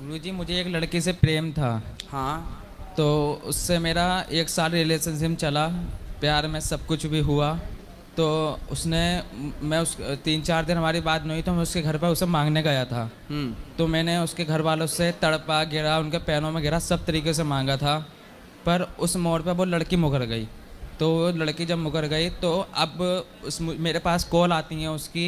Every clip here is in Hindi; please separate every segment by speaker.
Speaker 1: गुरुजी मुझे एक लड़की से प्रेम था।
Speaker 2: हाँ।
Speaker 1: तो उससे मेरा 1 साल रिलेशनशिप चला, प्यार में सब कुछ भी हुआ। तो उसने मैं उस 3-4 दिन हमारी बात नहीं हुई तो मैं उसके घर पर उसे मांगने गया था। तो मैंने उसके घर वालों से तड़पा गिरा, उनके पैरों में गिरा, सब तरीके से मांगा था। पर उस मोड़ पर वो लड़की मुकर गई। तो वो लड़की जब मुकर गई तो अब मेरे पास कॉल आती हैं उसकी।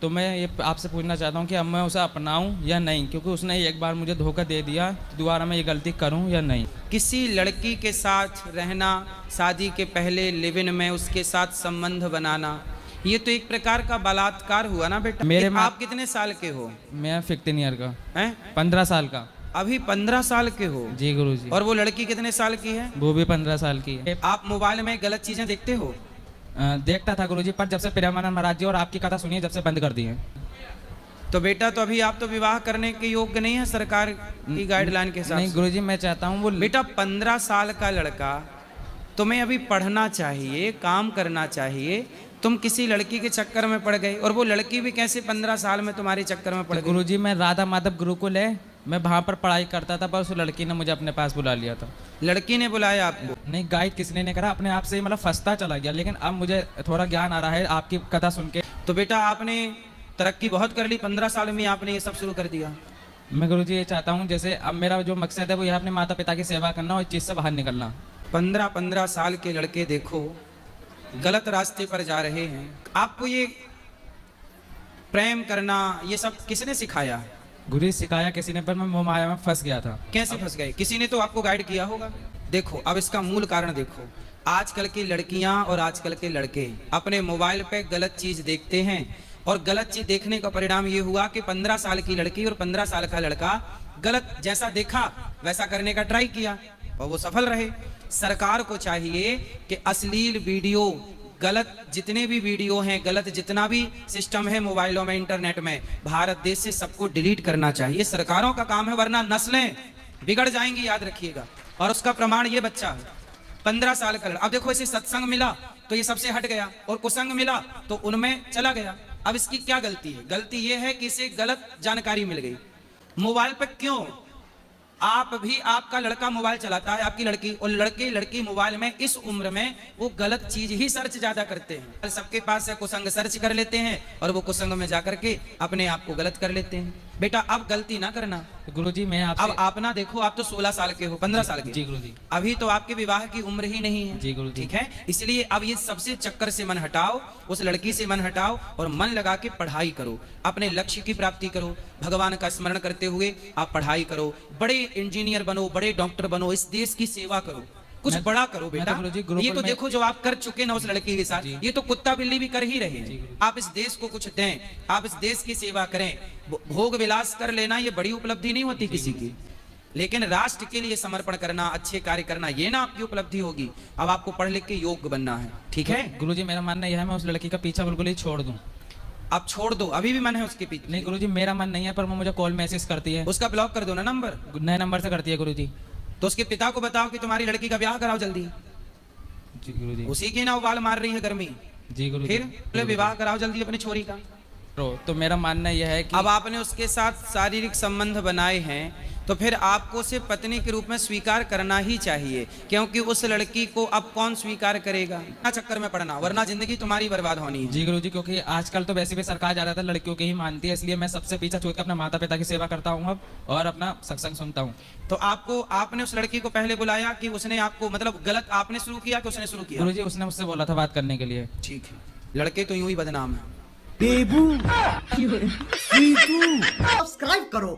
Speaker 1: तो मैं ये आपसे पूछना चाहता हूँ कि अब मैं उसे अपनाऊं या नहीं, क्योंकि उसने एक बार मुझे धोखा दे दिया, तो दोबारा मैं ये गलती करूं या नहीं।
Speaker 2: किसी लड़की के साथ रहना, शादी के पहले लिव इन में उसके साथ संबंध बनाना, ये तो एक प्रकार का बलात्कार हुआ ना बेटा। आप कितने साल के हो?
Speaker 1: मैं 15 ईयर का
Speaker 2: हैं?
Speaker 1: 15 साल का।
Speaker 2: अभी 15 साल के हो?
Speaker 1: जी गुरुजी।
Speaker 2: और वो लड़की कितने साल की है?
Speaker 1: वो भी 15 साल की है।
Speaker 2: आप मोबाइल में गलत चीजें देखते हो?
Speaker 1: देखता था गुरुजी, पर जब से प्रेमानंद महाराज जी और आपकी कथा सुनी है, जब से बंद कर दी है।
Speaker 2: तो बेटा तो अभी आप तो विवाह करने के योग्य नहीं है सरकार की गाइडलाइन के हिसाब
Speaker 1: नहीं
Speaker 2: से।
Speaker 1: गुरुजी, मैं चाहता हूँ वो
Speaker 2: बेटा 15 साल का लड़का, तुम्हें अभी पढ़ना चाहिए, काम करना चाहिए। तुम किसी लड़की के चक्कर में पड़ गए, और वो लड़की भी कैसे 15 साल में तुम्हारे चक्कर में पड़ गई?
Speaker 1: गुरुजी मैं राधा माधव गुरुकुल है, मैं वहाँ पर पढ़ाई करता था, पर उस लड़की ने मुझे अपने पास बुला लिया था।
Speaker 2: लड़की ने बुलाया आपको?
Speaker 1: नहीं, गाइड किसने नहीं करा, अपने आप से ही मतलब फंसता चला गया। लेकिन अब मुझे थोड़ा ज्ञान आ रहा है आपकी कथा सुन के।
Speaker 2: तो बेटा आपने तरक्की बहुत कर ली, 15 साल में आपने ये सब शुरू कर दिया।
Speaker 1: मैं गुरुजी ये चाहता हूँ, जैसे अब मेरा जो मकसद है वो यह अपने माता पिता की सेवा करना और इस चीज़ से बाहर निकलना।
Speaker 2: 15 साल के लड़के देखो गलत रास्ते पर जा रहे हैं। आपको ये प्रेम करना ये सब किसने सिखाया?
Speaker 1: गुरु सिखाया किसी ने, पर मैं मोह माया में फंस गया था।
Speaker 2: कैसे फंस गए? किसी ने तो आपको गाइड किया होगा। देखो अब इसका मूल कारण देखो, आजकल की लड़कियां और आजकल के लड़के अपने मोबाइल पे गलत चीज देखते हैं, और गलत चीज देखने का परिणाम ये हुआ कि 15 साल की लड़की और 15 साल का लड़का गलत जैसा देखा वैसा करने का ट्राई किया और वो सफल रहे। सरकार को चाहिए कि अश्लील वीडियो, गलत जितने भी वीडियो हैं, गलत जितना भी सिस्टम है मोबाइलों में, इंटरनेट में, भारत देश से सबको डिलीट करना चाहिए। सरकारों का काम है, वरना नस्लें बिगड़ जाएंगी, याद रखिएगा। और उसका प्रमाण ये बच्चा है, 15 साल का। अब देखो इसे सत्संग मिला तो ये सबसे हट गया, और कुसंग मिला तो उनमें चला गया। अब इसकी क्या गलती है? गलती ये है कि इसे गलत जानकारी मिल गई। मोबाइल पर क्यों? आप भी, आपका लड़का मोबाइल चलाता है, आपकी लड़की, और लड़की मोबाइल में इस उम्र में वो गलत चीज ही सर्च ज्यादा करते हैं। सबके पास है कुसंग, सर्च कर लेते हैं और वो कुसंग में जाकर के अपने आप को गलत कर लेते हैं। बेटा अब गलती ना करना।
Speaker 1: गुरुजी मैं आपसे,
Speaker 2: अब आप ना देखो, आप तो 16 साल के हो, 15 साल के।
Speaker 1: जी गुरुजी।
Speaker 2: अभी तो आपके विवाह की उम्र ही नहीं है।
Speaker 1: जी गुरुजी।
Speaker 2: ठीक है, इसलिए अब ये सबसे चक्कर से मन हटाओ, उस लड़की से मन हटाओ और मन लगा के पढ़ाई करो, अपने लक्ष्य की प्राप्ति करो। भगवान का स्मरण करते हुए आप पढ़ाई करो, बड़े इंजीनियर बनो, बड़े डॉक्टर बनो, इस देश की सेवा करो, कुछ बड़ा करो बेटा। ये तो देखो जो आप कर चुके ना उस लड़की के साथ, ये तो कुत्ता बिल्ली भी कर ही रहे हैं। आप इस देश को कुछ दें, आप इस देश की सेवा करें। भोग विलास कर लेना ये बड़ी उपलब्धि नहीं होती किसी की, लेकिन राष्ट्र के लिए समर्पण करना, अच्छे कार्य करना, ये ना आपकी उपलब्धि होगी। अब आपको पढ़ लिख के योग्य बनना है। ठीक है
Speaker 1: गुरुजी, मेरा मानना यह है मैं उस लड़की का पीछा बिल्कुल ही छोड़ दूं।
Speaker 2: आप छोड़ दो, अभी भी मन है उसके पीछे?
Speaker 1: नहीं गुरुजी, मेरा मन नहीं है, पर वो मुझे कॉल मैसेज करती है।
Speaker 2: उसका ब्लॉक कर दो ना नंबर।
Speaker 1: नए नंबर से करती है गुरुजी।
Speaker 2: तो उसके पिता को बताओ कि तुम्हारी लड़की का ब्याह कराओ जल्दी।
Speaker 1: जी गुरुजी।
Speaker 2: उसी की ना उबाल मार रही है गर्मी।
Speaker 1: जी गुरुजी।
Speaker 2: फिर विवाह कराओ जल्दी अपनी छोरी का।
Speaker 1: तो मेरा मानना यह है कि
Speaker 2: अब आपने उसके साथ शारीरिक संबंध बनाए हैं, तो फिर आपको उसे पत्नी के रूप में स्वीकार करना ही चाहिए, क्योंकि उस लड़की को अब कौन स्वीकार करेगा? ना चक्कर में पड़ना, वरना जिंदगी तुम्हारी बर्बाद होनी है।
Speaker 1: जी गुरुजी, क्योंकि आजकल तो वैसे भी सरकार ज्यादातर लड़कियों के ही मानती है, इसलिए मैं सबसे पीछा छूट कर अपने माता पिता की सेवा करता हूँ अब, और अपना सत्संग सुनता हूँ।
Speaker 2: तो आपने उस लड़की को पहले बुलाया कि उसने आपको, मतलब गलत आपने शुरू किया कि उसने शुरू किया?
Speaker 1: गुरुजी उसने मुझसे बोला था बात करने के लिए।
Speaker 2: ठीक है, लड़के तो यूं ही बदनाम है।
Speaker 3: सब्सक्राइब करो।